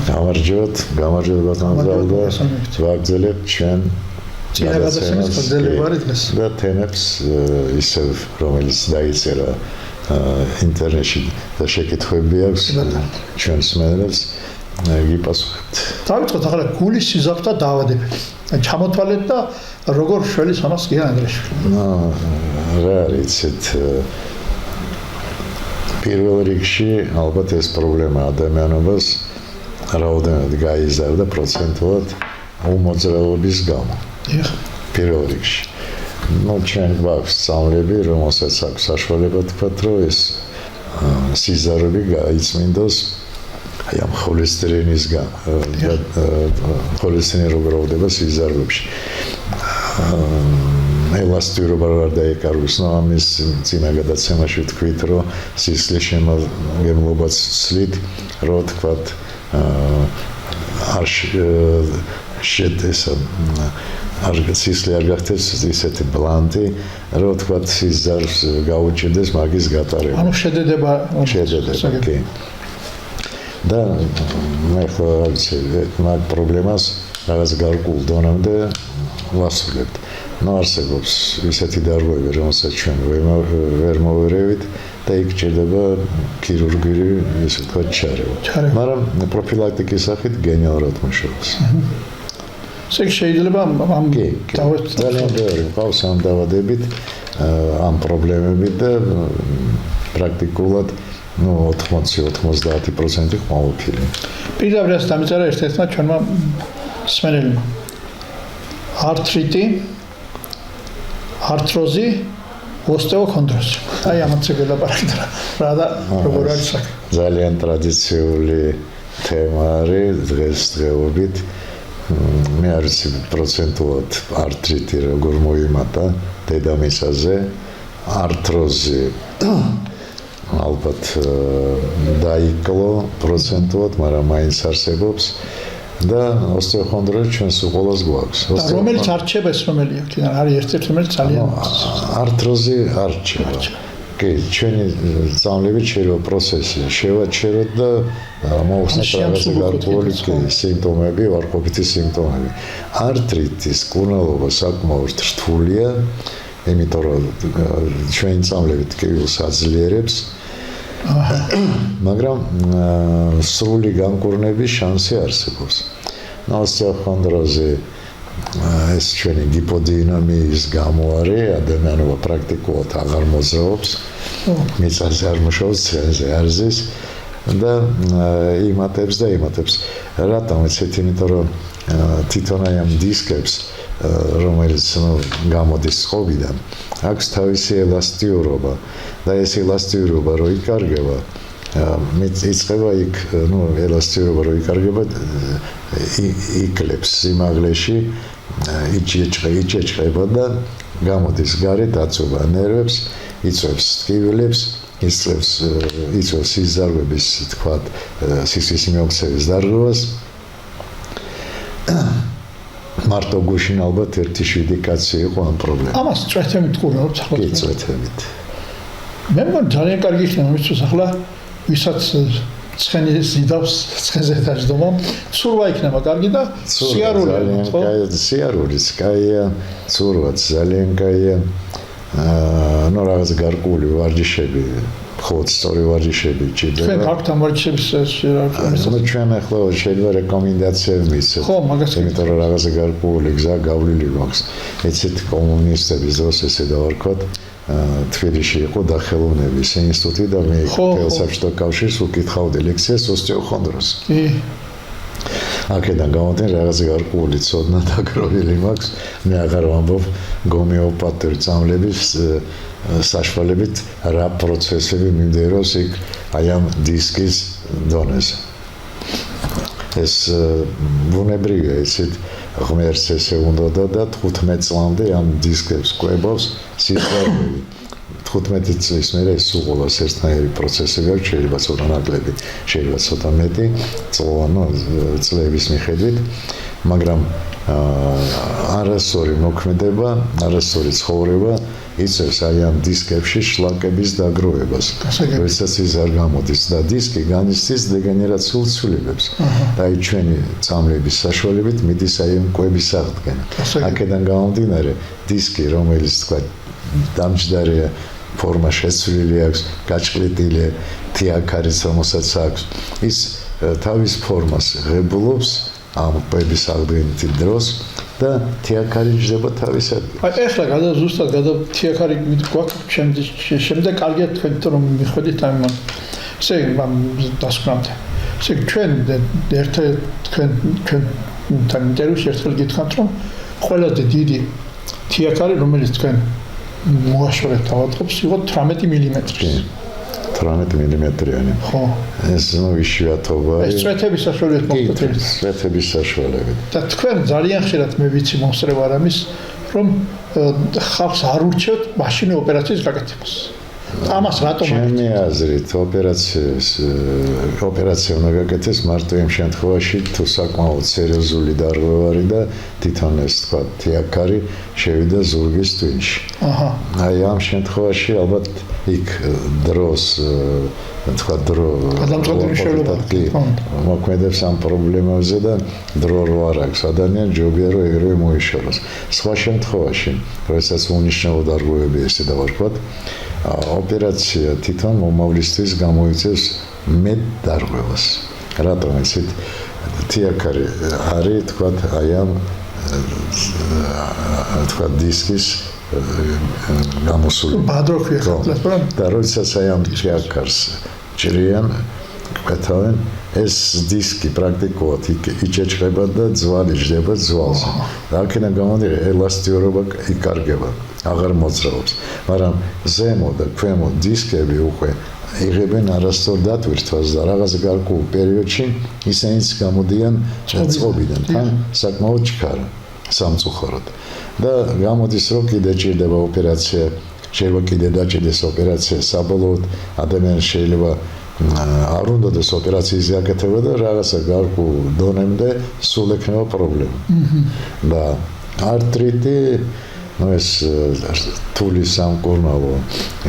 გამარჯობა განზალდა ვაგრძელებთ ჩვენ და თემებს ისევ რომელიც დაიწერა ინტერნეტში და შეკითხვები აქვს ჩვენს მენელს გიპასუხებთ. დავიწყოთ ახლა გულის სიზაფთა დაავადებები. ჩამოთვალეთ და როგორ შველის ამას კი ანდრეშვილი. რა არის ეს პირველ რიგში ალბათ ეს პრობლემა ადამიანობას რაოდენად გაიზარდა პროცენტულად უმოძრაობის გამო. პირველ რიგში. ჩვენ გვაქვს სწავლები, რომელსაც აქვს საშუალება თქვა, რომ ეს სიზარები გაიწმინდოს აი ამ ხოლესტერინის ხოლესტერინის როგორ სიზარებში. ელასტიურობა არ დაეკარგოს, ამის წინა გადაცემაში ვთქვით, რომ სისხლის შემადგენლობაც ცლით, რომ თქვა არ სისხლი არ გახდეს ისეთი ბლანტი, რომ თქვა სიზარს გაუჭირდეს მაგის გატარება. ანუ შედეგება კი. და მე ხო მაგ პრობლემას რაღაც გარკვეულ დონემდე ვასრულებთ. არსებობს ისეთი დარღვევები, რომელსაც ჩვენ ვერ მოვერევით და იქ ჭირდება ქირურგიული, ესე ვთქვათ, ჩარევა. მაგრამ პროფილაქტიკის სახით გენიალურად მუშაობს. შეიძლება ამ ძალიან ბევრი მყავს ამ დაავადებით, ამ პრობლემებით და პრაქტიკულად 80-90% ხმაურფილი. პირდაპირ ეს დამიწერა ერთ-ერთმა ჩვენმა მსმენელმა. ართრიტი, ართროზი, ოსტეოქონდროზი. აი ამაც შეგელაპარაკეთ რა და როგორ არის საქმე. ძალიან ტრადიციული თემა არის დღესდღეობით. მე არ ვიცი პროცენტულად ართრიტი როგორ მოიმატა დედამისაზე, ართროზი ალბათ დაიკლო პროცენტულად, მაგრამ მაინც არსებობს და ოსტეოქონდროზი ჩვენს უყოლას გვაქვს. რომელიც არჩება ეს რომელია, კიდე არის ერთ-ერთი რომელიც ძალიან ართროზი არჩება. კი, ჩვენი სწავლებით შეიძლება პროცესი შევაჩეროთ და მოხსნათ რაღაცა გარკვეული სიმპტომები, ვარყოფითი სიმპტომები. ართრიტის კურნალობა საკმაოდ რთულია, იმიტომ რომ ჩვენი სწავლებით კიბილს აძლიერებს, მაგრამ სრული განკურნების შანსი არსებობს. ოსტეოქონდროზი ეს ჩვენი გიპოდინამიის გამო არის, ადამიანობა პრაქტიკულად აღარ მოძრაობს, მიწაზე არ მუშაობს, ცხენზე არ ზის და იმატებს. რატომ ესეთი? იმიტომ რომ თვითონ აი ამ დისკებს, რომელიც გამოდის წყობიდან, აქვს თავისი ელასტიურობა და ეს ელასტიურობა რო იკარგება, იწყება იქ, ელასტიურობა რო იკარგება, იკლებს სიმაღლეში, იჭეჭება და გამოდის გარეთ, აწვება ნერვებს, იწვევს ტკივილებს, იწვევს სიზარვების, თქვათ, სისხლის მიმოქცევის დარღვევას. მარტო გუშინ ალბათ 1/7 კაცი იყო ამ პრობლემა. ამას წვეთებით ყურებთ ახლა. კი, წვეთებით. მე მგონი ძალიან კარგი იქნება, ვისაც ახლა ვისაც ცხენი ზიდავს, ცხენზე დაждდომა, ცურვა იქნება კარგი და სიარული, ხო? სიარულიც კაია, ცურვაც ძალიან კაია. რაღაც გარკვეული ვარჯიშები, ხოთ სწორი ვარჯიშები ჭირდება. ჩვენ გაქვთ ამ ვარჯიშების ჩვენ ახლა შეიძლება რეკომენდაციები მისცეთ. ხო, მაგას იმიტომ რომ რაღაც გარკვეული გზა გავლილი გვაქვს. ეცეთ კომუნისტების დროს ესე დავარქვათ, თბილისში იყო დახელოვნების ინსტიტუტი და მე თელ საბჭოთა კავშირს უკითხავდი ლექციას ოსტეოქონდროზს. აქედან გამოდენ რაღაც გარკვეული ცოდნა დაგროვილი მაქვს. მე აღარ ვამბობ გომეოპათიური წამლების საშუალებით რა პროცესები მიმდინარეობს იქ აი ამ დისკის დონეზე. ეს ბუნებრივია, ისეთ ღმერთს ესე უნდა და 15 წლამდე ამ დისკებს კვებავს სიზარები. 15 წლის მერე ეს უყოლას ერთნაირი პროცესები აქვს, შეიძლება ცოტა ნაკლები, შეიძლება ცოტა მეტი წლების მიხედვით, მაგრამ არასწორი მოქმედება, არასწორი ცხოვრება იწევს აი ამ დისკებში შლაკების დაგროვებას. როდესაც ის არ გამოდის და დისკი განიცდის დეგენერაციულ ცვლილებებს. და აი ჩვენი წამლების საშუალებით მიდის აი ამ კვების აღდგენა. აქედან გამომდინარე, დისკი, რომელიც თქვა დამჯდარია ფორმა შეცვლილი აქვს, გაჭყლიტილი თიაქარიც რომელსაც აქვს, ის თავის ფორმას ღებულობს ამ კვების აღდგენით დროს და თიაქარი ჯდება თავის ადგილს. აი ეხლა ზუსტად თიაქარი გვაქვს შემდეგ კარგია თქვენ რომ მიხვედით ამ ესე დასკვნამდე. ესე ჩვენ თქვენთან ინტერვიუში ერთხელ გითხრათ რომ ყველაზე დიდი თიაქარი რომელიც თქვენ მოაშორეთ ავადმყოფს იყო 18 მმ-ი. 18 მმ-იანი. ხო. ეს იშვიათობა. ეს წვეთების საშუალებით მოხდა. წვეთების საშუალებით. და თქვენ ძალიან ხშირად მე ვიცი მომსწრებ არ ამის რომ ხალხს არ ურჩევთ მაშინ ოპერაციის გაკეთებას. ამას რატომ? ჩემი აზრით ოპერაცია უნდა გაკეთდეს მარტო იმ შემთხვევაში თუ საკმაოდ სერიოზული დარღვევარი და თვითონ ეს თქვა თიაქარი შევიდა ზურგის ტვინში. აი ამ შემთხვევაში ალბათ იქ დროს მოქმედებს ამ პრობლემებზე და დრო რო არ აქვს ადამიან ჯობია რომ ეგრევე მოიშოროს. სხვა შემთხვევაში, როდესაც უნიშნელო დარღვევები ესე დავარქვათ, ოპერაცია თვითონ მომავლისთვის გამოიწევს მეტ დარღვევას. რატომ იცით? თიაქარი არის თქვა აი ამ თქვა დისკის გამოსული. ბადროქვია ხალხს და როდესაც აი ამ თიაქარს ჭრიან, კვეთავენ, ეს დისკი პრაქტიკულად იჭეჭება და ძვალი ჯდება ძვალზე. და აქედან გამომდინარე ელასტიურობა იკარგება, აღარ მოძრაობს. მაგრამ ზემო და ქვემო დისკები უკვე იღებენ არასწორ დატვირთვას და რაღაც გარკვეულ პერიოდში ისინიც გამოდიან წყობიდან, თან საკმაოდ ჩქარა, სამწუხაროდ. და გამოდის რომ კიდე ჭირდება ოპერაცია, შეიძლება კიდე დაჭირდეს ოპერაცია, საბოლოოდ ადამიანს შეიძლება არ უნდადეს ოპერაციის გაკეთება და რაღაცა გარკვეულ დონემდე სულ ექნება პრობლემა. და არტრიტი ეს თული სამკურნალო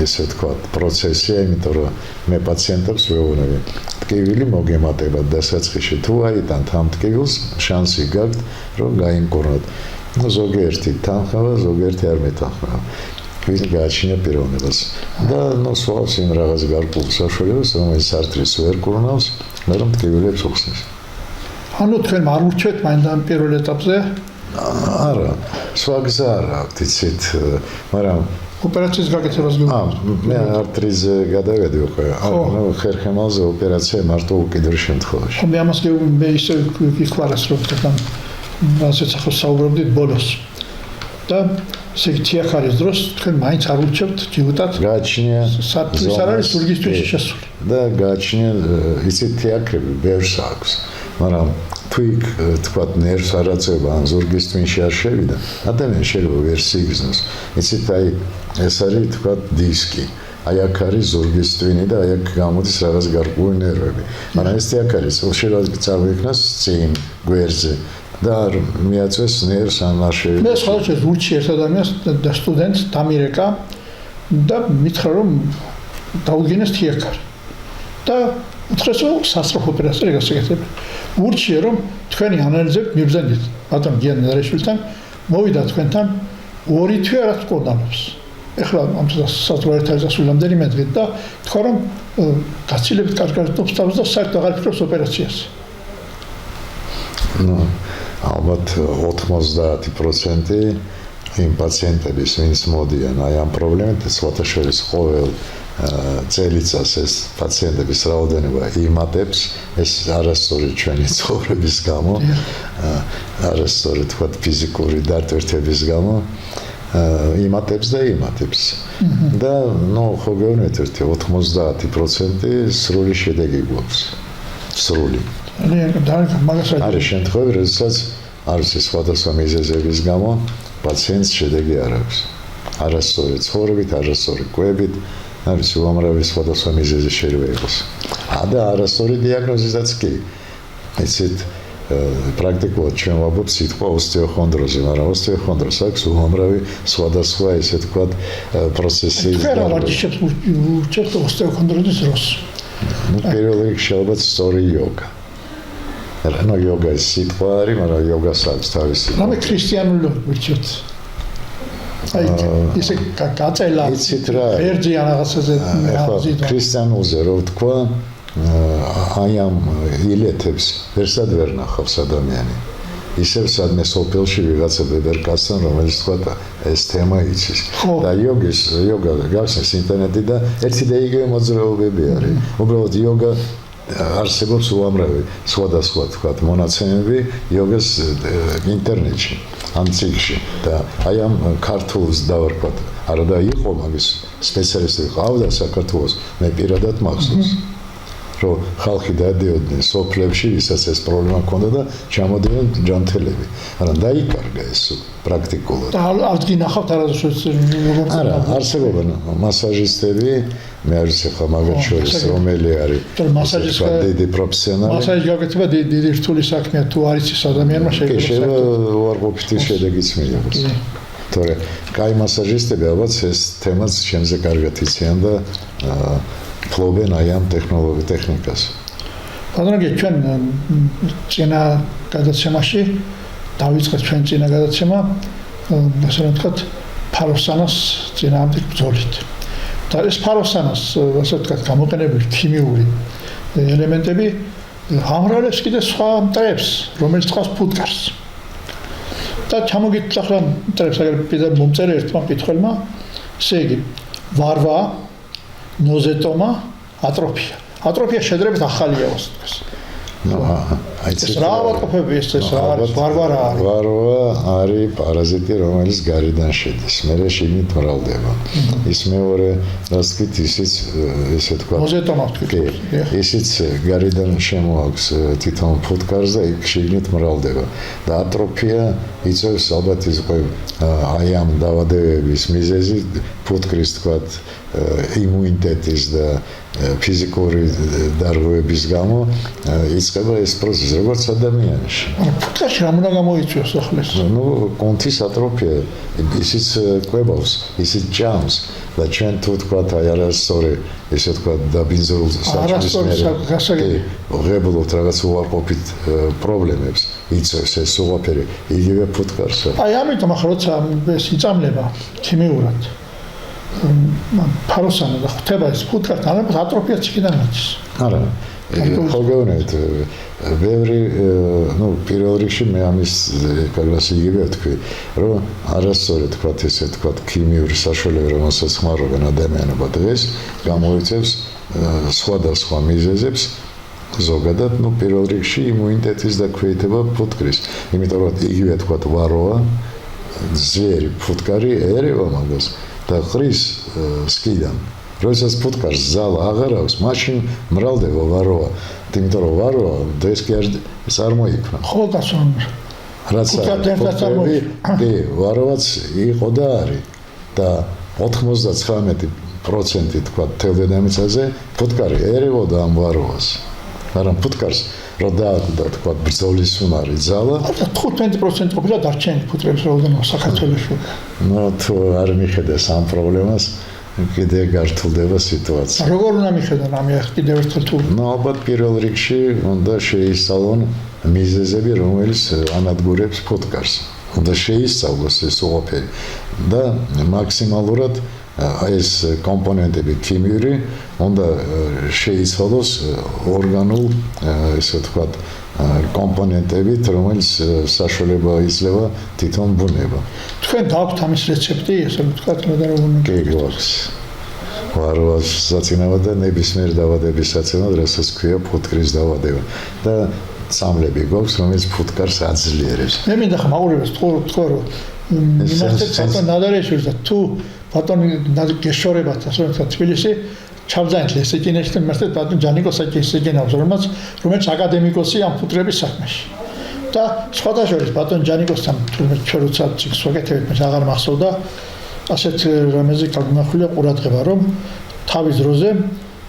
ესე თქვა პროცესია, იმიტომ რომ მე პაციენტებს ვეუბნები, ტკივილი მოგემატებათ დასაწყისში, თუ აიტანთ ამ ტკივილს, შანსი გაქვთ, რომ გაიმკურნოთ. ზოგიერთი თანხმება, ზოგიერთი არ მეტანხმება. ვინ გააჩნია პიროვნებას და სვავს იმ რაღაც გარკვეულ საშუალებას, რომელიც არტრის ვერ კურნავს, მაგრამ ტკივილებს უხსნის. ანუ თქვენ არ ურჩევთ მაინც ამ პირველ ეტაპზე? არა, სხვა გზა არ აქვს, იცით, მაგრამ ოპერაციის გაკეთებას გიყვართ. მე არტრიზე გადავედი უკვე. ანუ ხერხემალზე ოპერაცია მარტო უკიდურ შემთხვევაში. მე ამას მე ისე გიყვარს რომ თქვენ რასაც ახლა საუბრობდით ბოლოს. და თიაქარის დროს თქვენ მაინც არ ურჩევთ ჯიუტად? გააჩნია სათვლის არ არის ზურგის ტვინში შესული. და გააჩნია იცით თიაქრები ბევრს აქვს, მაგრამ თუ იქ თქვა ნერვს არ აწევა ან ზურგის ტვინში არ შევიდა, ადამიანი შეიძლება ვერ სიგრძნოს. იცით აი ეს არის თქვა დისკი. აი აქ არის ზურგის ტვინი და აი აქ გამოდის რაღაც გარკვეული ნერვები. მაგრამ ეს თიაქარი შეიძლება წავიქმნას წინ, გვერდზე. და მიაწვეს ნერვს ან არ შევიდა. მე სხვადასხვა ურჩი ერთ ადამიანს და სტუდენტს დამირეკა და მითხრა რომ დაუდგინეს თიაქარი. და უთხრეს რომ სასწრაფო ოპერაცია გასაკეთებ. ურჩია რომ თქვენი ანალიზები მიბრძანდით. ბატონ გიან ნარაშვილთან მოვიდა თქვენთან 2 თვე რაც კორდანობს. ეხლა ამ სასწრაფო ერთადერთი მეტყვით და თქვა რომ გაცილებით კარგად თავს და საერთოდ აღარ ფიქრობს ოპერაციაზე. ალბათ 90% იმ პაციენტების, ვინც მოდიან აი ამ პრობლემით, სხვათა შორის ყოველ წელიწადს ეს პაციენტების რაოდენობა იმატებს, ეს არასწორი ჩვენი ცხოვრების გამო, არასწორი თქვა ფიზიკური დატვირთების გამო იმატებს და იმატებს. და ხო გეუბნეთ ერთი 90% სრული შედეგი გვაქვს. სრული. არის შემთხვევები, როდესაც არის სხვადასხვა მიზეზების გამო პაციენტს შედეგი არ აქვს. არასწორი ცხოვრებით, არასწორი კვებით, არის უამრავი სხვადასხვა მიზეზი შეიძლება იყოს. და არასწორი დიაგნოზისაც კი. იცით, პრაქტიკულად ჩვენ ვაბობთ სიტყვა ოსტეოხონდროზი, მაგრამ ოსტეოხონდროს აქვს უამრავი სხვადასხვა ესე ვთქვათ პროცესი. თქვენ ვარჯიშებს უჩვენთ ოსტეოხონდროზის დროს. პირველ რიგში ალბათ სწორი იოგა. რა იოგა ის სიტყვა არის, მაგრამ იოგას აქვს თავისი. რამე ქრისტიანული ვირჩევთ. აი ისე გაწელა ვერძი ან რაღაცაზე ქრისტიანულზე რო ვთქვა აი ამ ილეთებს ვერსად ვერ ნახავს ადამიანი ისევ სადმე სოფელში ვიღაცა ბებერკაცთან რომელიც თქვა ეს თემა იცის და იოგა გახსნის ინტერნეტი და ერთი და იგივე მოძრაობები არის უბრალოდ იოგა არსებობს უამრავი სხვადასხვა თქვა მონაცემები იოგას ინტერნეტში ამ ციგში და აი ამ ქართულს დავარქვათ არა და იყო მაგის სპეციალისტი ყავდა საქართველოს მე პირადად მახსოვს რომ ხალხი დადიოდნენ სოფლებში ვისაც ეს პრობლემა ჰქონდა და ჩამოდიოდნენ ჯანმრთელები მაგრამ დაიკარგა ეს პრაქტიკულად და არ გინახავთ არასდროს არა არსებობენ მასაჟისტები მე არ ვიცი ხა მაგათ შორის რომელი არის მასაჟისტი დიდი პროფესიონალი მასაჟი გაკეთება დიდი რთული საქმეა თუ არის ის ადამიანმა შეიძლება უარყოფითი შედეგიც მიიღოს თორე კაი მასაჟისტები ალბათ ეს თემაც შემზე კარგად იციან და ფლობენ აი ამ ტექნიკას. ბატონო, ჩვენ წინა გადაცემაში დავიწყეთ ჩვენ წინა გადაცემა, ასე ვთქვათ, ფაროსანას წინააღმდეგ ბრძოლით. და ეს ფაროსანას, ასე ვთქვათ, გამოყენებული ქიმიური ელემენტები ამრავლებს კიდე სხვა მტრებს, რომელიც წყავს ფუტკარს. და ჩამოგიყვანთ ახლა მტრებს, აგერ პირდაპირ მომწერე ერთმა მკითხველმა, ესე იგი, ვარვა ნოზეტომა, ატროფია. ატროფია შედარებით ახალია უსტყვის. ეს რა ვაკოფები ეს არის ვარვა რა არის? ვარვა არის პარაზიტი, რომელიც გარედან შედის, მერე შიგნით მრავლდება. ის მეორე რაც თქვით, ისიც ესე თქვა. ნოზეტომა თქვით. ისიც გარედან შემოაქვს თვითონ ფუტკარს და იქ შიგნით მრავლდება. და ატროფია იწევს ალბათ ის აი ამ დაავადებების მიზეზი ფუტკრის თქვა იმუნიტეტის და ფიზიკური დარღვევების გამო იწყება ეს პროცესი როგორც ადამიანში. ფუტკარში რა უნდა გამოიწვიოს ახლა? ნუ კონთის ატროფია ისიც კვებავს, ისიც ჭამს და ჩვენ თუ თქვა აი არასწორი ესე თქვა დაბინძურულ საჭმლის ღებულობთ რაღაც უარყოფით პრობლემებს იწევს ეს უღაფერი იგივე ფუტკარსა. აი ამიტომ ახლა როცა ეს იწამლება ქიმიურად ფაროსანა და ხდება ეს ფუტკართან ალბათ ატროფიაც იქიდან მოდის. არა ხო გეუბნებით ბევრი ნუ პირველ რიგში მე ამის კაგრას იგივე ვთქვი რომ არასწორად თქვა ესე თქვა ქიმიური საშუალება რომელსაც ხმარობენ ადამიანობა დღეს გამოიწევს სხვადასხვა მიზეზებს ზოგადად ნუ პირველ რიგში იმუნიტეტის დაქვეითება ფუტკრის იმიტომ რომ იგივე თქვა ვაროა ძვიერი ფუტკარი ერევა მაგას და ყრის სკიდან როდესაც ფუტკარს ზალა აღარ აქვს მაშინ მრავლდება ვაროა იმიტომ რომ ვაროა დღეს კი არ წარმოიქმნა ხო გასვან რაც კი ვაროაც იყო და არის და 99% თქვა თელ დედამიწაზე ფუტკარი ერეოდა ამ ვაროას მაგრამ ფუტკარს რო დააკვდა თქვა ბრძოლის უნარი ზალა 15% ყოფილა დარჩენილი ფუტკრების რაოდენობა საქართველოში ნუ თუ არ მიხედავს ამ პრობლემას კიდე გართულდება სიტუაცია. როგორ უნდა მიხედან ამი კიდევ ერთხელ თუ? ნუ ალბათ პირველ რიგში უნდა შეისწავლონ მიზეზები, რომელიც ანადგურებს ფუტკარს. უნდა შეისწავლოს ეს უყოფელი და მაქსიმალურად ეს კომპონენტები ქიმიური უნდა შეიცვალოს ორგანულ ესე ვთქვათ კომპონენტებით, რომელიც საშუალება იძლევა თვითონ ბუნება. თქვენ გაქვთ ამის რეცეპტი, ესე ვთქვათ, მე და რომ კი გვაქვს. ვარვას საწინააღმდეგო და ნებისმიერ დაავადების საწინააღმდეგო, რასაც ქვია ფუტკრის დაავადება და სამლები გვაქვს, რომელიც ფუტკარს აძლიერებს. მე მინდა ხა მაყურებელს თქვა რომ იმართეთ ბატონ ნადარეშვილს და თუ ბატონი გეშორებათ ასე ვთქვათ თბილისში ჩავძანეთ ესეჭინეში და მართეთ ბატონ ჯანიკოს ესეჭინავს რომელიც აკადემიკოსი ამ ფუტკრების საქმეში და სხვადასხვა ბატონ ჯანიკოსთან თუნდაც ჩვენ როცა ციკს ვაკეთებთ მე აღარ მახსოვდა ასეთ რამეზე გაგმახულია ყურადღება რომ თავის დროზე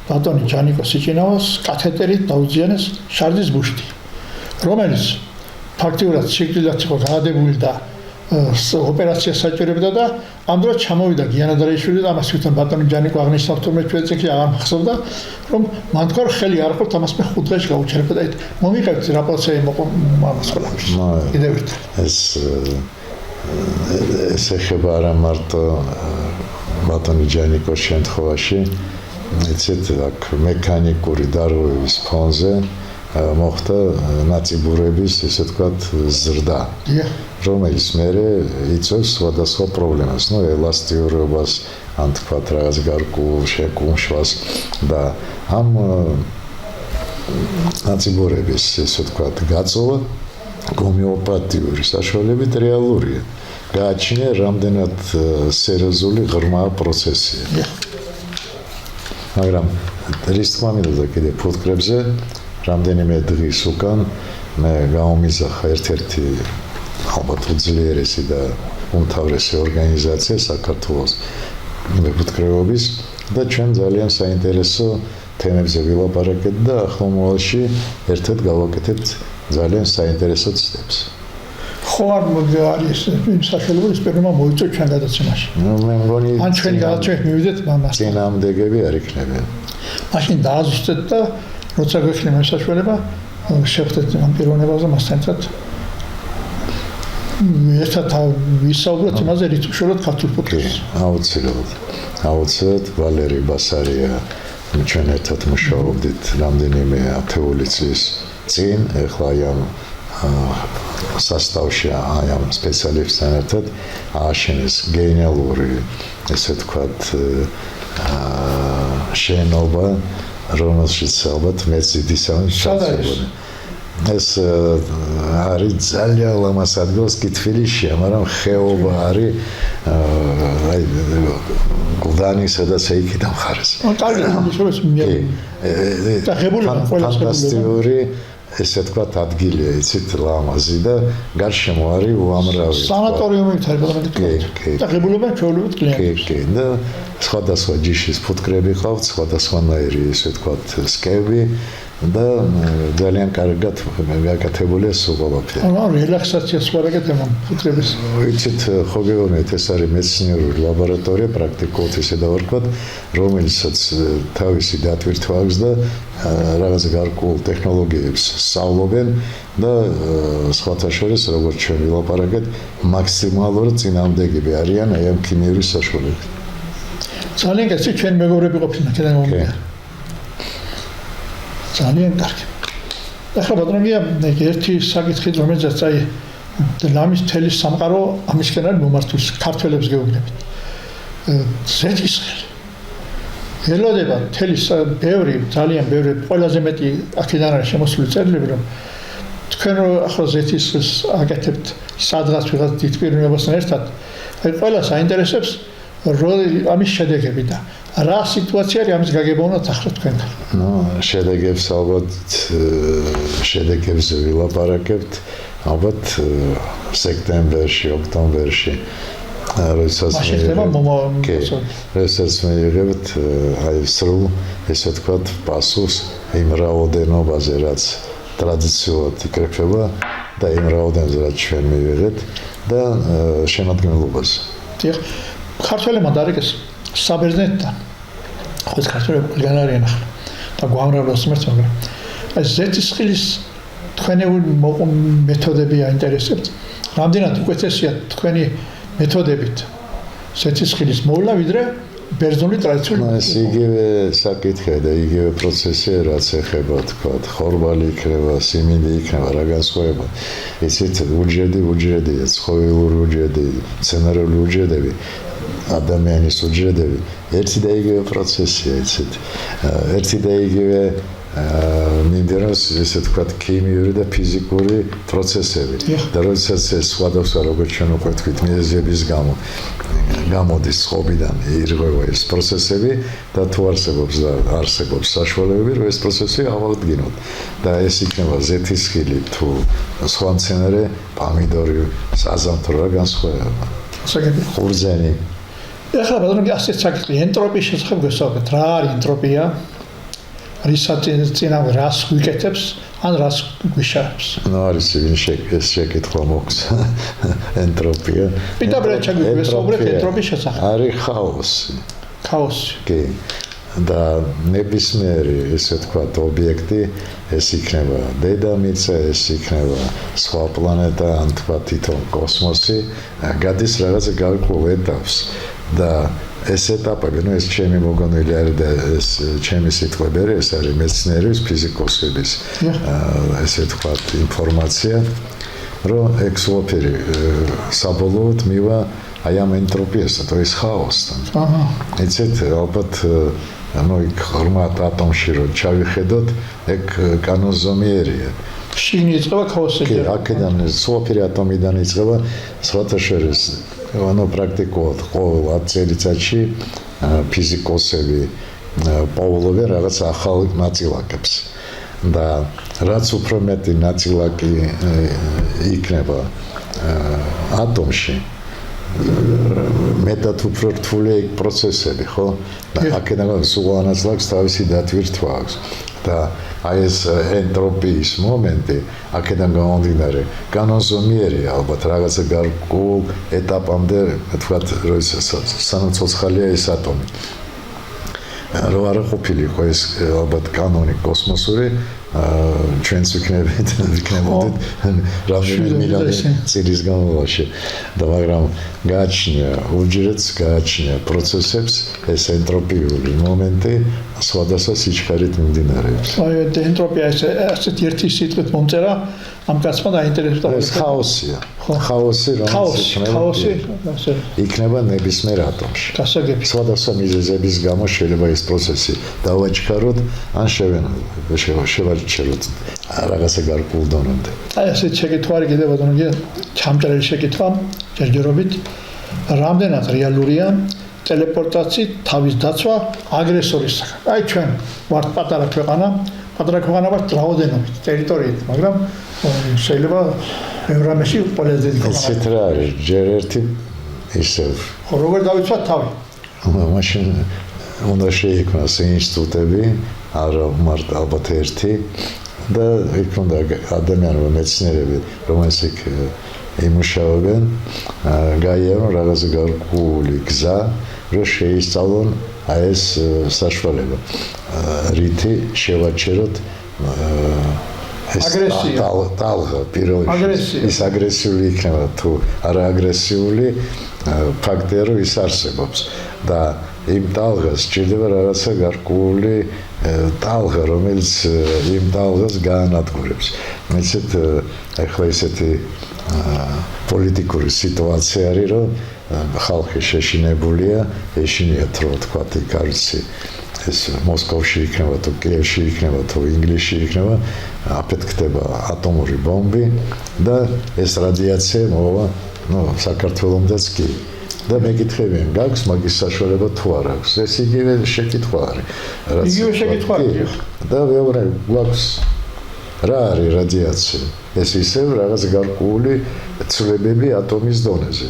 ბატონი ჯანიკოს ეჭინავს კათეტერით დაუძიანეს შარდის ბუშტი რომელიც ფაქტიურად სიკვდილად იყო გადადებული და ოპერაცია საჭიროებდა და ამ დროს ჩამოვიდა გიანადარიშვილი და ამას თვითონ ბატონი ჯანიკო აღნიშნავს თურმე ჩვენც კი აღარ მახსოვდა რომ მან თქვა ხელი არ ყოფ ამას მე 5 დღეში გავუჩერებ და მომიყევთ რა პროცესი მოყვა ამას ყველაფერს კიდევ ერთხელ ეს ეხება არა მარტო ბატონი ჯანიკოს შემთხვევაში იცით აქ მექანიკური დარღვევის ფონზე მოხდა ნაწიბურების ესე ვთქვათ ზრდა რომელიც მერე იწვევს სხვადასხვა პრობლემას ელასტიურობას ან თქვათ რაღაც გარკვეულ შეკუმშვას და ამ ნაწიბურების ესე ვთქვათ გაწოვა გომეოპათიური საშუალებით რეალურია გააჩნია რამდენად სერიოზული ღრმა პროცესია მაგრამ რის თქმა მინდოდა კიდე ფუტკრებზე რამდენიმე დღის უკან მე გამომიზახა ერთ-ერთი ალბათ უძლიერესი და უმთავრესი ორგანიზაცია საქართველოს მეფუტკრეობის და ჩვენ ძალიან საინტერესო თემებზე ვილაპარაკეთ და ახლა მომავალში ერთად გავაკეთებთ ძალიან საინტერესო ცდებს. ხო არ არის იმ საშუალება სპერმა მოიწო ჩვენ გადაცემაში. მე მგონი ან ჩვენ გადაცემით მივიდეთ მამას. წინააღმდეგები არ იქნებიან. მაშინ დააზუსტეთ და როცა გვექნება საშუალება შევხვდეთ ამ პიროვნებაზე მასთან ერთად ერთად ვისაუბროთ იმაზე რით უშუალოდ ქართულ ფუტკრებს. აუცილებლად ვალერი ბასარია ჩვენ ერთად მუშაობდით რამდენიმე ათეული წლის წინ ეხლა ამ სასტავში ამ სპეციალისტთან ერთად ააშენეს გენიალური ესე ვთქვათ შენობა რომელშიც ალბათ მეც დიდი სამშობლოა ეს არის ძალიან ლამას ადგილს კი თბილისშია მაგრამ ხეობა არის აი გუდანისა და სეიქიდან მხარეს კარგი თბილისში მიერ და ღებულება ყველა ფანტასტიკური ესე ვთქვათ ადგილია იცით ლამაზი და გარშემო არის უამრავი სანატორიუმით არის და ღებულება ჩვეულებრივ კლიენტებს კი და სხვადასხვა ჯიშის ფუტკრები ყავთ სხვადასხვანაირი ესე ვთქვათ სკები და ძალიან კარგად გაკეთებულია სულ ყველაფერი. რელაქსაციას ვარაგებთ ამ ფუტკრების. იცით ხო გეუბნებით ეს არის მეცნიერული ლაბორატორია პრაქტიკულად ისე დავარქვათ რომელსაც თავისი დატვირთვა აქვს და რაღაც გარკვეულ ტექნოლოგიებს სწავლობენ და სხვათა შორის როგორც ჩვენ ვილაპარაკეთ მაქსიმალური წინააღმდეგები არიან აი ამ ქიმიური საშუალებით. ძალიან კაცი ჩვენ მეგობრები ყოფილა კიდევ მომია. ძალიან კარგი. ახლა ბატონია ერთი საკითხი რომელზეც აი ლამის თელის სამყარო ამისკენ არის მომართვის ქართველებს გეუბნებით. ზეთისხილი. ელოდება თელის ბევრი ძალიან ბევრი ყველაზე მეტი აქედან არის შემოსული წერილები რომ თქვენ ახლა ზეთისხილს აკეთებთ სადღაც ვიღაც დიდ პიროვნებასთან ერთად აი ყველა საინტერესებს ამის შედეგები და რა სიტუაცია არის ამის გაგება უნდა ახლა თქვენთან. შედეგებს ალბათ შედეგებზე ვილაპარაკებთ ალბათ სექტემბერში, ოქტომბერში როდესაც მიიღებთ აი სრულ ესე ვთქვათ პასუხს იმ რაოდენობაზე რაც ტრადიციულად იკრიფება და იმ რაოდენზე რაც ჩვენ მივიღეთ და შემადგენლობაზე. ქართველებმა დაარეკეს საბერძნეთთან ხო ქართველები ყველგან არიან ახლა და გვამრავლოს მერც მაგრამ აი ზეთისხილის თქვენეული მეთოდები აინტერესებთ რამდენად უკეთესია თქვენი მეთოდებით ზეთისხილის მოვლა ვიდრე ბერძნული ტრადიციული ეს იგივე საკითხია და იგივე პროცესია რაც ეხება თქვათ ხორბალი იქნება სიმინდი იქნება რა განსხვავება ისეთ უჯრედია ცხოველური უჯრედი მცენარეული უჯრედები ადამიანის უჯრედები ერთი და იგივე პროცესია იცით ერთი და იგივე მინდეროს ესე ვთქვათ ქიმიური და ფიზიკური პროცესები და როდესაც ეს სხვადასხვა როგორც ჩვენ უკვე ვთქვით მიზეზების გამო გამოდის წყობიდან ირღვევა ეს პროცესები და თუ არსებობს საშუალებები რომ ეს პროცესი აღადგინოთ და ეს იქნება ზეთისხილი თუ სხვა მცენარე პამიდორი საზამთრო რა განსხვავება ხურძენი ახლა ბატონო ასეთ საკითხი ენტროპიის შესახებ გესაუბრეთ რა არის ენტროპია რისაც წინავ რას ვიკეთებს ან რას გვიშარებს. ნუ არის ვინ შეკითხვა მოქვს ენტროპია. პირდაპირ ჩაგვიგვესაუბრეთ ენტროპიის შესახებ. არის ხაოსი. ქაოსი. კი. და ნებისმიერი ესე ვთქვათ ობიექტი ეს იქნება დედამიწა, ეს იქნება სხვა პლანეტა, ან თქვათ თვითონ კოსმოსი, გადის რაღაცა გარკვეულ ეტაპს და ეს ეტაპები, ეს ჩემი მოგონილი არის და ეს ჩემი სიტყვები არის, ეს არის მეცნიერების, ფიზიკოსების ესე ვთქვათ ინფორმაცია, რომ ექსლოფერი საბოლოოდ მივა აი ამ ენტროპიასთან, თუ ის ხაოსთან. იცით, ალბათ იქ ღრმად ატომში რომ ჩავიხედოთ, ეგ კანონზომიერია. შიგნით იწყება ქაოსი. კი, აქედან სულფირი ატომიდან იწყება სხვათა შორის, პრაქტიკულად ყოველ 10 წელიწადში ფიზიკოსები პოულობენ რაღაც ახალ ნაწილაკებს. და რაც უფრო მეტი ნაწილაკი იქნება ატომში, მეტად უფრო რთულია იქ პროცესები, ხო? და აქედან სულ ანაწილაკს თავისი დატვირთვა აქვს. და აი ეს ენტროპიის მომენტი აქედან გამომდინარე კანონზომიერია ალბათ რაღაცა გარკვეულ ეტაპამდე, თქვათ, სანამ ცოცხალია ეს ატომი. რო არ ყოფილიყო ეს ალბათ კანონი კოსმოსური, ჩვენც ვიქნებოდით რამდენიმე მილიონი წლის განმავლობაში. და მაგრამ გააჩნია უჯრედს, გააჩნია პროცესებს, ეს ენტროპიული მომენტი სხვადასხვა სიჩქარით მიმდინარეობს. აი ენტროპია ასეთი ერთი სიტყვით მომწერა, ამ კაცმა დაინტერესდა. ეს ხაოსია. ხაოსი იქნება ნებისმიერ ატომში. გასაგები. სხვადასხვა მიზეზების გამო შეიძლება ეს პროცესი დავაჩქაროთ, ან შევაჩეროთ რაღაცა გარკვეულ დონემდე. აი ასეთ შეკითხვა არის კიდევ ბატონო, ჩამჭრელი შეკითხვა, ჯერჯერობით. რამდენად რეალურია ტელეპორტაციით თავის დაცვა აგრესორისგან? აი ჩვენ ვართ პატარა ქვეყანა ვართ რაოდენობით, ტერიტორიით, მაგრამ შეიძლება ევროპაში ყველაზე დიდი ქვეყანა. ესეთ რა არის, ჯერ ერთი ისევ. ხო, როგორ დავიცვათ თავი? მაშინ უნდა შეიქმნას ინსტიტუტები, არა მარტო ალბათ ერთი და იქ უნდა ადამიანები, მეცნიერები, რომელიც იქ იმუშავებენ, გაიარონ რაღაცა გარკვეული გზა, რომ შეისწავლონ აი ეს საშუალება. რითი შევაჩეროთ ეს ტალღა პირველში ის აგრესიული იქნება თუ არა აგრესიული ფაქტია რომ ის არსებობს და იმ ტალღას სჭირდება რაღაცა გარკვეული ტალღა რომელიც იმ ტალღას გაანადგურებს. მეცეთ ახლა ესეთი პოლიტიკური სიტუაცია არის რომ ხალხი შეშინებულია, ეშინიათ რომ თქვა იქ არის ეს მოსკოვში იქნება თუ კიევში იქნება თუ ინგლისში იქნება აფეთქდება ატომური ბომბი და ეს რადიაცია მოვა საქართველომდაც კი და მეკითხებიან გაქვს მაგის საშუალება თუ არ აქვს ეს იგივე შეკითხვა არის იგივე შეკითხვა არის და მეორე გვაქვს რა არის რადიაცია ეს ისევ რაღაც გარკვეული ცვლილებები ატომის დონეზე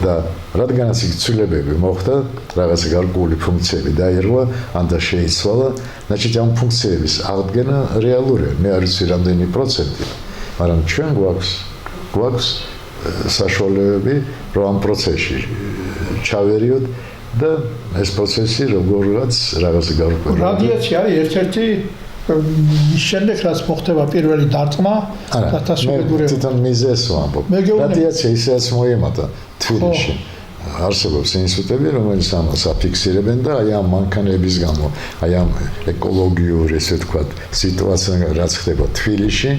და რადგანაც იქ ცვლილებები მოხდა, რაღაც გარკვეული ფუნქციები დაირღვა, ან და შეიცვალა, значит ამ ფუნქციების აღდგენა რეალურია. მე არ ვიცი რამდენი პროცენტი, მაგრამ ჩვენ გვაქვს საშუალებები, რომ ამ პროცესში ჩავერიოთ და ეს პროცესი როგორღაც რაღაც გარკვეული. რადიაცია არის ერთ-ერთი შემდეგ რაც მოხდება პირველი დარტყმა და დასრულებური თვითონ მიზეზს ვამბობ. რადიაცია ისეაც მოემატა თბილისში. არსებობს ინსტიტუტები, რომელიც ამას აფიქსირებენ და აი ამ მანქანების გამო, აი ამ ეკოლოგიური, ესე ვთქვათ, სიტუაცია რაც ხდება თბილისში,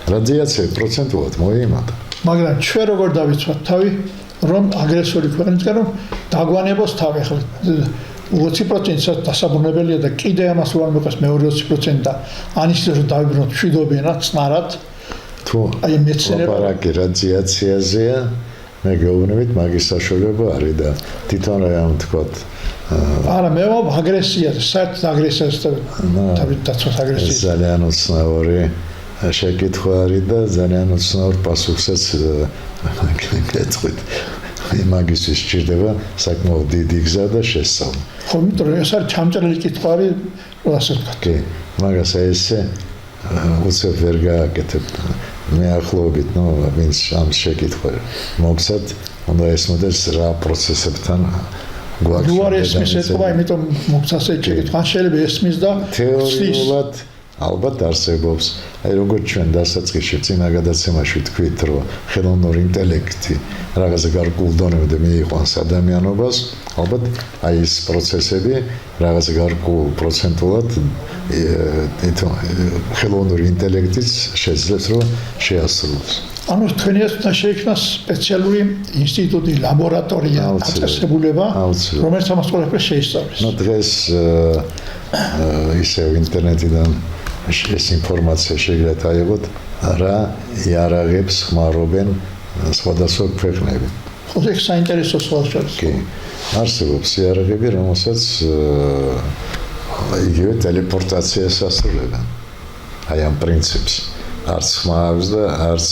რადიაცია პროცენტულად მოემატა. მაგრამ ჩვენ როგორ დავიცვათ თავი, რომ აგრესორი ქვეყნისგან რომ დაგვანებოს თავი ახლა 20% დასაბრუნებელია და კიდე ამას რომ მიყავს მეორე 20% და ანის რომ დავიბრუნოთ მშვიდობიანად, წნარად. თუ აი მეცნიერება ლაპარაკი რადიაციაზეა, მე გეუბნებით მაგის საშუალება არის და თვითონ ამ თქვათ არა მე ვამბობ აგრესიაზე, საერთოდ აგრესიაზე თავით დაცვას აგრესიაზე. ძალიან უცნაური შეკითხვა არის და ძალიან უცნაურ პასუხსაც გეტყვით. მაგისთვის სჭირდება საკმაოდ დიდი გზა და შესწავლა. ხო, იმიტომ რომ ეს არის ჩამჭრელი კითხვა არის, ასე ვთქვათ. კი, მაგას ესე უცებ ვერ გააკეთებ. მე ახლობით, ვინც ამ შეკითხვა მოგცათ, უნდა ესმოდეს რა პროცესებთან გვაქვს. ნუ არ ესმის ეთქვა, იმიტომ მოგცას ეს შეკითხვა. შეიძლება ესმის და თეორიულად ალბათ არსებობს. აი როგორც ჩვენ დასაწყისში წინა გადაცემაში თქვით, რომ ხელოვნური ინტელექტი რაღაცა გარკვეულ დონემდე მიიყვანს ადამიანობას, ალბათ აი ეს პროცესები რაღაცა გარკვეულ პროცენტულად ხელოვნური ინტელექტის შეძლებს რომ შეასრულოს. ანუ თქვენი ეს უნდა შეიქმნას სპეციალური ინსტიტუტი, ლაბორატორია, დაწესებულება, რომელიც ამას ყველაფერს შეისწავლის. დღეს ისევ ინტერნეტიდან ეს ინფორმაცია შეგიძლიათ აიღოთ, რა იარაღებს ხმარობენ სხვადასხვა ქვეყნები. ხო, ეს საინტერესო სვაჩარს. კი. არსებობს იარაღები, რომელსაც იგივე ტელეპორტაციას ასრულებენ. აი ამ პრინციპს. არც ხმავს და არც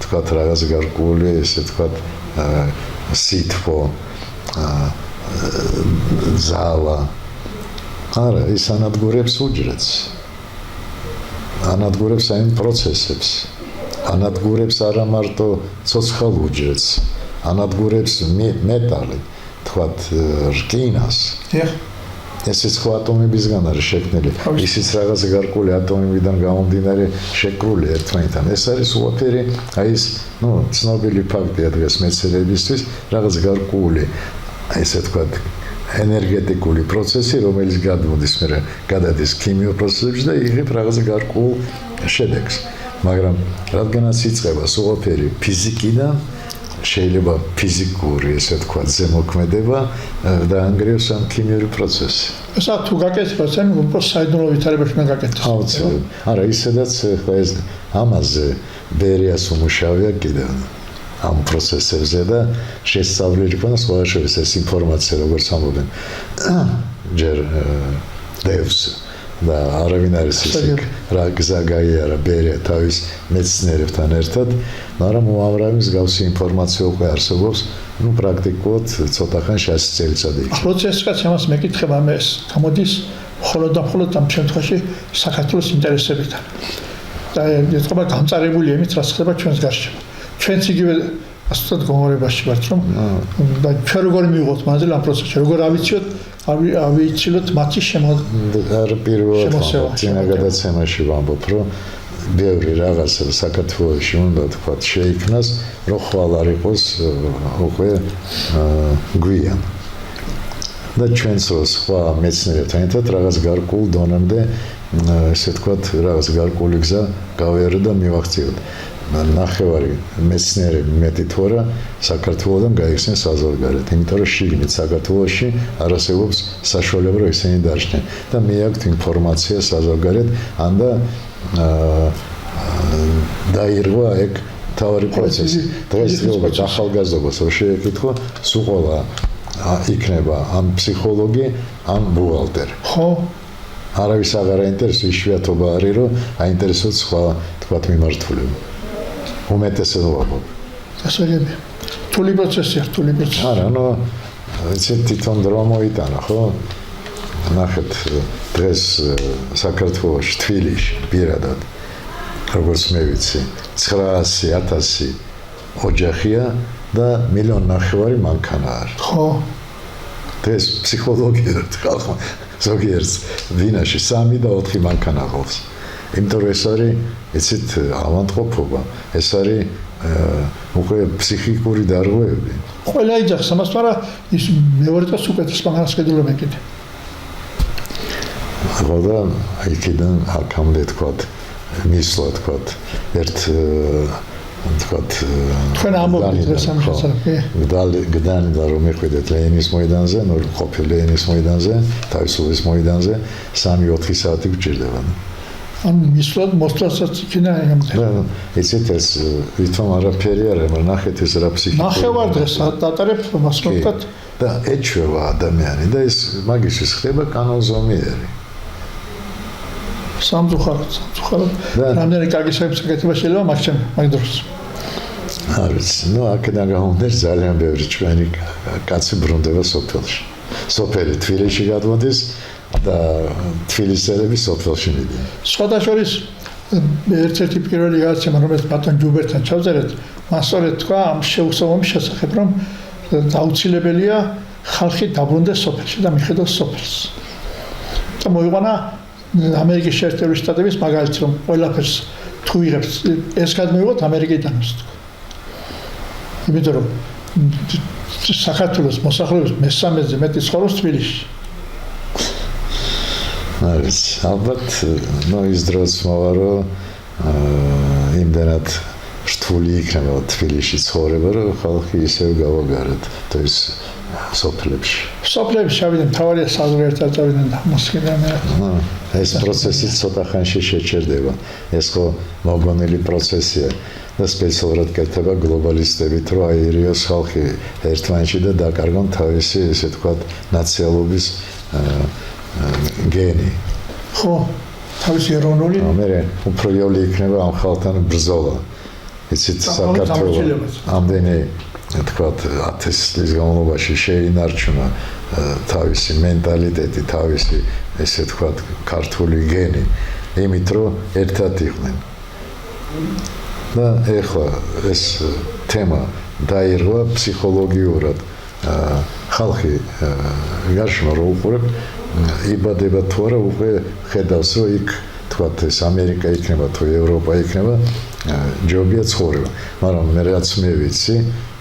თქვათ რაღაც გარკვეული, ესე თქვათ სითბო, ზალა. არა, ის ანადგურებს უჯრედს. ანადგურებს აი პროცესებს. ანადგურებს არა მარტო ცოცხალ უჯრედს, ანადგურებს მეტალი, თქვათ რკინას. ესეც ხო ატომებისგან არის შექმნილი. ისიც რაღაც გარკვეული ატომებიდან გამომდინარე შეკრული ერთმანეთთან. ეს არის უაფერი, აი ეს, ცნობილი ფაქტია დღეს მეცნიერებისთვის, რაღაც გარკვეული, ესე თქვათ, ენერგეტიკული პროცესი, რომელიც გადმოდის მერე გადადის ქიმიურ პროცესებში და იღებ რაღაც გარკვეულ შედეგს. მაგრამ რადგანაც იწყება უაფერი ფიზიკიდან, შეიძლება ფიზიკური, ესე თქვათ, ზემოქმედება დაანგრიოს ამ ქიმიური პროცესი. ესა თუ გაკეთებთ, ან უბრალოდ საიდუმლო ვითარებაში უნდა გაკეთდეს. აუცილებლად. არა, ისედაც ხო ეს ამაზე ბერიას უმუშავია კიდევ ამ პროცესებზე და შესწავლილი იქნება სხვა შორის ეს ინფორმაცია, როგორც ამბობენ. ჯერ დევს და არავინ არის ისე რა გზა გაიარა ბერია თავის მეცნიერებთან ერთად, მაგრამ უამრავი მსგავსი ინფორმაცია უკვე არსებობს, პრაქტიკულად ცოტა ხანში 100 წელიწადი იქნება. პროცესსაც ამას მეკითხება მე ეს გამოდის მხოლოდ და მხოლოდ ამ შემთხვევაში საქართველოს ინტერესებიდან. და ეთქობა გამწარებული იმით, რაც ხდება ჩვენს გარშემო. ჩვენც იგივე ასე ვთქვათ გომორებაში ვართ, რომ და ჩვენ როგორ მივიღოთ მანძილ ამ პროცესში, როგორ ავიცილოთ მათი პირველად წინა გადაცემაში ვამბობ, რომ ბევრი რაღაცა საქართველოში უნდა თქვათ შეიქმნას, რომ ხვალ არ იყოს უკვე გვიან. და ჩვენც სხვა მეცნიერებთან ერთად რაღაც გარკვეულ დონემდე, ესე თქვათ, რაღაც გარკვეული გზა გავიაროთ და მივახციოთ. ნახევარი მეცნიერები მეტი თუ არა საქართველოდან გაიხსნეს საზღვარგარეთ, იმიტომ რომ შიგნით საქართველოში არ არსებობს საშუალება რომ ისინი დარჩნენ და მე აქვთ ინფორმაცია საზღვარგარეთ, ანდა დაირღვა ეგ თავარი პროცესი. დღესდღეობით ახალგაზრდობას რო შეეკითხო, სულ ყველა იქნება ამ ფსიქოლოგი, ამ ბუღალტერი. ხო. არავის აღარ აინტერესებს, იშვიათობა არის, რომ აინტერესებს სხვა თქვათ მიმართულება. უმეტესად ვამბობ. გასაგები. რთული პროცესია, რთული პროცესი. არა, ეს თვითონ დრო მოიტანა, ხო? ნახეთ, დღეს საქართველოში, თბილისში, პირადად, როგორც მე ვიცი, 900,000 ოჯახია და 1,5 მილიონი მანქანა არის. ხო. დღეს ფსიქოლოგია ხალხმა ზოგიერთ დინაში 3 და 4 მანქანა ყავს. იმიტომ რომ ეს არის ეცეთ ავანტყოფობა, ეს არის უკვე ფსიქიკური დარღვევები. ყველა იძახს ამას, მაგრამ ის მეორე წელს უკეთეს მაგას შეგიძლია კიდე. ხო და იქიდან აქამდე თქვათ, მისვლა თქვათ, ერთ თქვათ თქვენ ამბობთ ეს ამ შესაძლებელი. გდანიდან რომ მიხვიდეთ ლენინის მოედანზე, ყოფილ ლენინის მოედანზე, თავისუფლების მოედანზე 3-4 საათი გჭირდება. ან მისვლად მოსვლასაც იქნა ამდენ. იცით ეს თვითონ არაფერი არა, მაგრამ ნახეთ ეს რა ფსიქიკა. ნახევარ დღეს დატარებ მას ვთქვათ და ეჩვევა ადამიანი და ეს მაგის ხდება კანონზომიერი. სამწუხაროდ. რამდენი კარგი საკეთება შეიძლება მაგ დროს. არის, აქედან გამომდინარე ძალიან ბევრი ჩვენი კაცი ბრუნდება სოფელში. სოფელი თბილისში გადმოდის და თბილისელები სოფელში მიდიან. სხვადასხვა ერთ-ერთი პირველი გადაცემა, რომელიც ბატონ ჯუბერთან ჩავწერეთ, მას სწორედ თქვა ამ შეუსწავლობის შესახებ, რომ აუცილებელია ხალხი დაბრუნდეს სოფელში და მიხედოს სოფელს. და მოიყვანა ამერიკის შეერთებული შტატების მაგალითი, რომ ყველაფერს თუ იღებს, ეს გადმოიღოთ ამერიკიდან თქვა. იმიტომ რომ საქართველოს მოსახლეობის მესამედზე მეტი ცხოვრობს თბილისში. არის ალბათ ის დროც მოვა რომ იმდენად რთული იქნება თბილისში ცხოვრება, რომ ხალხი ისევ გავაგარეთ ის სოფლებში. სოფლებში შევიდნენ, მთავარია საზღვართან წავიდნენ და მოსკიდან. ეს პროცესი ცოტა ხანში შეჩერდება. ეს ხო მოგონილი პროცესია და სპეციალურად კეთდება გლობალისტებით, რომ აერიოს ხალხი ერთმანეთში და დაკარგონ თავისი, ესე ვთქვათ, ნაციონალობის გენი. ხო, თავისი ეროვნული. მე უფრო იოლი იქნება ამ ხალხთან ბრძოლა. იცით საქართველოს ამდენი თქვათ 1000 წლის განმავლობაში შეინარჩუნა თავისი მენტალიტეტი, თავისი ესე ვთქვათ ქართული გენი, იმით რომ ერთად იყვნენ. და ეხლა ეს თემა დაირღვა ფსიქოლოგიურად. ხალხი გარშემო რო უყურებ, იბადება თუ არა, უკვე ხედავს რომ იქ თქვათ ეს ამერიკა იქნება თუ ევროპა იქნება, ჯობია ცხოვრება. მაგრამ მე რაც მე ვიცი,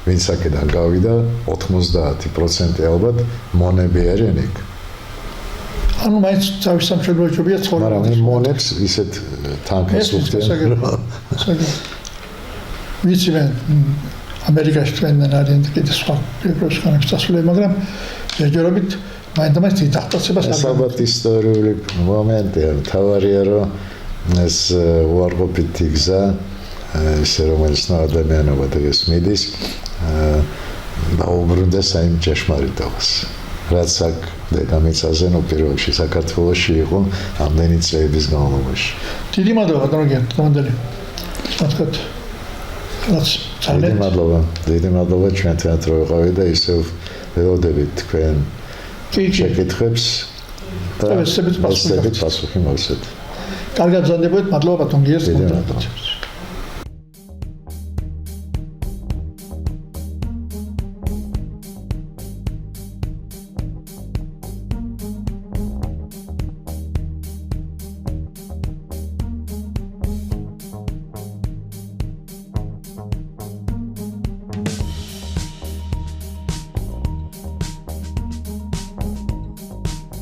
ვინც აქედან გავიდა, 90% ალბათ მონები არიან იქ. ანუ მაინც თავის სამშობლოში ჯობია ცხოვრება. მაგრამ იმ მონებს ისეთ თანხას უხდიან. ვიცი მე ამერიკაში თქვენთან არიან კიდე სხვა ევროპის ხანებს წასულები, მაგრამ ჯერჯერობით მაინც დიდახტაცებას ეს ალბათ ისტორიული მომენტია, თავარია რომ ეს უარყოფითი გზა, ესე რომელიც ადამიანობა დღეს მიდის, დაუბრუნდეს აი ჭეშმარიტებას. რაც აქ დედამიწაზე ნუ პირველში საქართველოში იყო ამდენი წლების განმავლობაში. დიდი მადლობა ბატონო გიათმოდელი. მართლაც დიდი მადლობა ჩვენთან რომ ვიყავით და ისევ ველოდებით თქვენ შეკითხვებს და ესებით პასუხი მოვცეთ. კარგად ბრძანდებოდეთ, მადლობა ბატონ გიას.